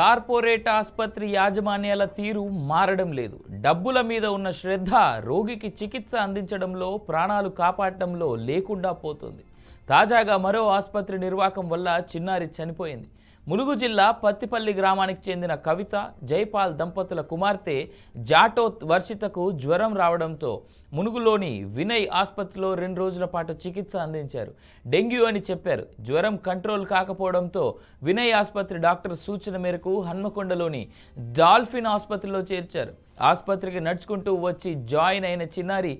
Corporate ఆసుపత్రి యాజమాన్యాల తీరు మారడం లేదు. డబ్బుల మీద ఉన్న శ్రద్ధ రోగికి చికిత్స అందించడంలో, ప్రాణాలు కాపాడటంలో లేకుండా పోతుంది. తాజాగా మరో ఆసుపత్రి నిర్వాకం వల్ల చిన్నారి చనిపోయింది. ములుగు జిల్లా పత్తిపల్లి గ్రామానికి చెందిన కవిత, జైపాల్ దంపతుల కుమార్తె జాటోత్ వర్షితకు జ్వరం రావడంతో మునుగులోని వినయ్ ఆసుపత్రిలో 2 రోజుల పాటు చికిత్స అందించారు. డెంగ్యూ అని చెప్పారు. జ్వరం కంట్రోల్ కాకపోవడంతో వినయ్ ఆసుపత్రి డాక్టర్ సూచన మేరకు హన్మకొండలోని డాల్ఫిన్ ఆసుపత్రిలో చేర్చారు. ఆసుపత్రికి నడుచుకుంటూ వచ్చి జాయిన్ అయిన చిన్నారి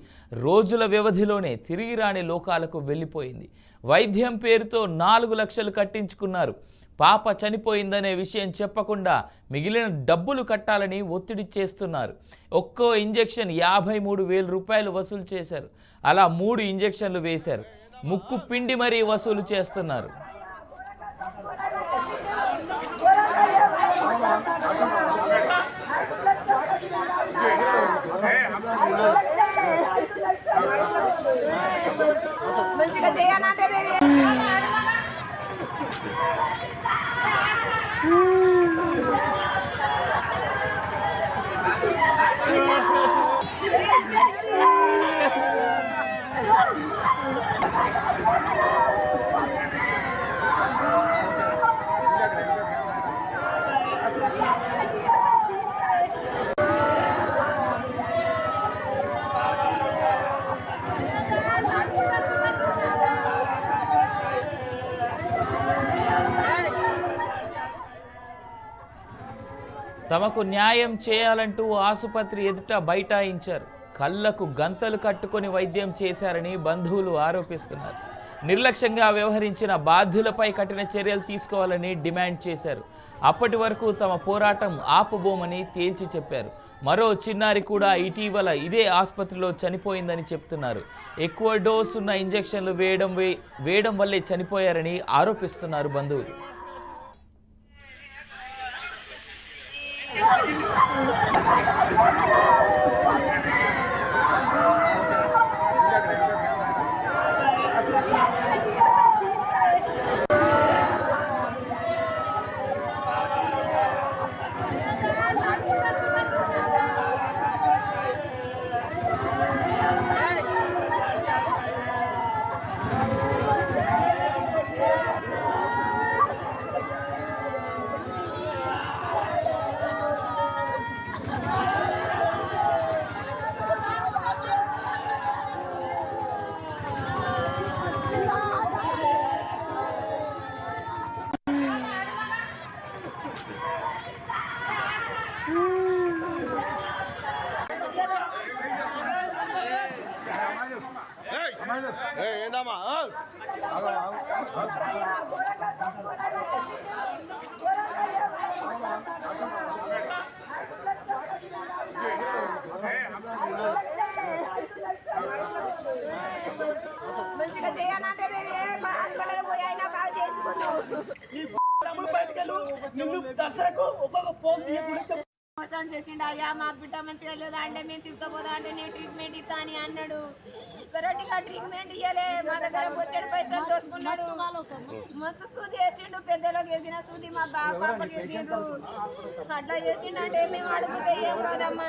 రోజుల వ్యవధిలోనే తిరిగి రాని లోకాలకు వెళ్ళిపోయింది. వైద్యం పేరుతో 4 లక్షలు కట్టించుకున్నారు. పాప చనిపోయిందనే విషయం చెప్పకుండా మిగిలిన డబ్బులు కట్టాలని ఒత్తిడి చేస్తున్నారు. ఒక్కో ఇంజెక్షన్ 53,000 రూపాయలు వసూలు చేశారు. అలా 3 ఇంజెక్షన్లు వేశారు. ముక్కు పిండి మరీ వసూలు చేస్తున్నారు. తమకు న్యాయం చేయాలంటూ ఆసుపత్రి ఎదుట బైఠాయించారు. కళ్లకు గంతలు కట్టుకొని వైద్యం చేశారని బంధువులు ఆరోపిస్తున్నారు. నిర్లక్ష్యంగా వ్యవహరించిన బాధ్యులపై కఠిన చర్యలు తీసుకోవాలని డిమాండ్ చేశారు. అప్పటి వరకు తమ పోరాటం ఆపబోమని తేల్చి చెప్పారు. మరో చిన్నారి కూడా ఇటీవల ఇదే ఆసుపత్రిలో చనిపోయిందని చెప్తున్నారు. ఎక్కువ డోస్ ఉన్న ఇంజెక్షన్లు వేయడం వల్లే చనిపోయారని ఆరోపిస్తున్నారు బంధువులు. మోసం చేసిండు. అయ్యా మా బిడ్డ మంచిగా లేదా అంటే మేము తీసుకుపోదా అంటే నేను ట్రీట్మెంట్ ఇస్తా అని అన్నాడు. కరెక్ట్గా ట్రీట్మెంట్ ఇవ్వలే. మా దగ్గర వచ్చాడు, పైసలు దోసుకున్నాడు. మస్తు సూది వేసిండు. పెద్దలోకి వేసిన సూది మా పాపకి వేసిండ్రు. అట్లా చేసిండంటే మేము అడిగితే ఏం కాదమ్మా,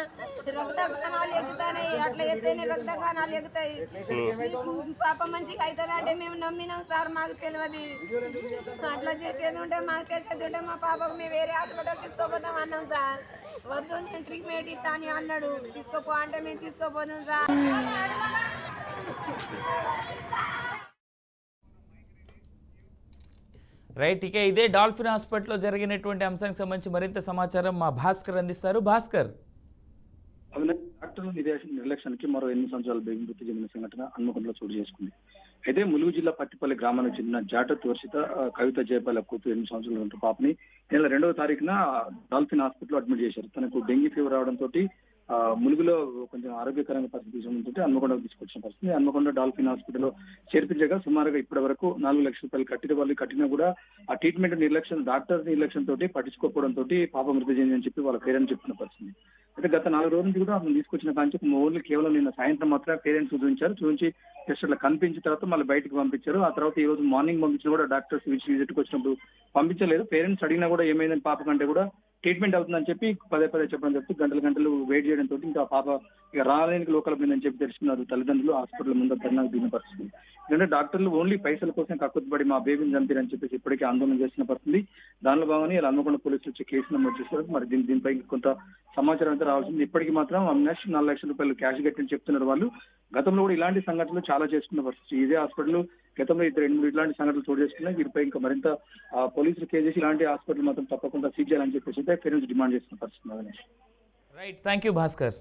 రక్తకణాలు ఎగుతాయి, అట్లా ఎత్తేనే రక్తకణాలు ఎగుతాయి, పాప మంచిగా అవుతుంది అంటే మేము నమ్మినాం సార్. మాకు తెలియదు. అట్లా చేసేది ఉంటే మాకు తెలిసేది ఉంటే మా పాపకు మేము వేరే హాస్పిటల్ తీసుకోపోతాం అన్నాం సార్. వద్దు నేను ట్రీట్మెంట్ ఇస్తా అని అన్నాడు. తీసుకోపో అంటే మేము తీసుకోపోతాం సార్. రైట్, ఇక ఇదే డాల్ఫిన్ హాస్పిటల్లో జరిగినటువంటి అంశానికి సంబంధించి మరింత సమాచారం మా భాస్కర్ అందిస్తారు. భాస్కర్, డాక్టర్ నిర్లక్ష్యానికి మరో 8 సంవత్సరాల బేబీ మృతి చెందిన సంఘటన హన్మకొండలో చోటు చేసుకుంది. అయితే ములుగు జిల్లా పత్తిపల్లి గ్రామానికి చెందిన జాటోత్ వర్షిత, కవిత, జయపాల్ కూతురు 8 సంవత్సరాల ఉంటున్న పాపని నెల 2వ తారీఖున డాల్ఫిన్ హాస్పిటల్లో అడ్మిట్ చేశారు. తనకు డెంగ్యూ ఫీవర్ రావడంతో ములుగులో కొంచెం ఆరోగ్యకరంగా పరిస్థితి ఉంటుంటే హన్మకొండకు తీసుకొచ్చిన పరిస్థితి. హన్మకొండ డాల్ఫిన్ హాస్పిటల్లో చేర్పించగా సుమారుగా ఇప్పటి వరకు 4 లక్షల రూపాయలు కట్టిన వాళ్ళు కట్టినా కూడా ఆ ట్రీట్మెంట్ నిర్లక్ష్యం, డాక్టర్ నిర్లక్ష్యంతో పట్టించుకోకపోవడంతో పాప మృతి చెందిందని చెప్పి వాళ్ళ పేరెంట్స్ చెప్తున్న పరిస్థితి. అయితే గత 4 రోజుల నుంచి కూడా ఆమెను తీసుకొచ్చిన కాంచి ఓన్లీ కేవలం నిన్న సాయంత్రం మాత్రమే పేరెంట్స్ చూపించి జస్ట్ అట్లా కనిపించిన తర్వాత మళ్ళీ బయటకు పంపించారు. ఆ తర్వాత ఈ రోజు మార్నింగ్ పంపించిన కూడా డాక్టర్స్ విజిట్కి వచ్చినప్పుడు పంపించలేదు. పేరెంట్స్ అడిగినా కూడా ఏమైందని పాప కంటే కూడా ట్రీట్మెంట్ అవుతుందని చెప్పి పదే చెప్పడం చెప్తే గంటలు వెయిట్ చేయడంతో ఇంకా పాప ఇక రాలేనికి లోకల్ పోయిందని చెప్పి తెలుసుకున్నారు తల్లిదండ్రులు. హాస్పిటల్ ముందు ధర్నాకు దిగిన పరిస్థితి. ఎందుకంటే డాక్టర్లు ఓన్లీ పైసల కోసం కక్కుతుపడి మా బేబీని చంపారని చెప్పేసి ఇప్పటికీ ఆందోళన చేసిన పరిస్థితి. దానిలో భాగంగా ఇలా హన్మకొండ పోలీసులు వచ్చి కేసు నమోదు చేశారు. మరి దీనిపై కొంత సమాచారం అయితే రావాల్సింది. ఇప్పటికీ మాత్రం అవినాష్ 4 లక్షల రూపాయలు క్యాష్ కట్టని చెప్తున్నారు వాళ్ళు. గతంలో కూడా ఇలాంటి సంఘటనలు చాలా చేసుకున్న పరిస్థితి. ఇదే హాస్పిటల్ గతంలో 2-3 ఇలాంటి సంఘటనలు చోటు చేసుకున్నాయి. వీటిపై ఇంకా మరింత పోలీసులు కేసు చేసి ఇలాంటి హాస్పిటల్ మాత్రం తప్పకుండా సీజ్ చేయాలని చెప్పేసి పేరెంట్స్ డిమాండ్ చేస్తున్న పరిస్థితి Avinash. Right, thank you Bhaskar.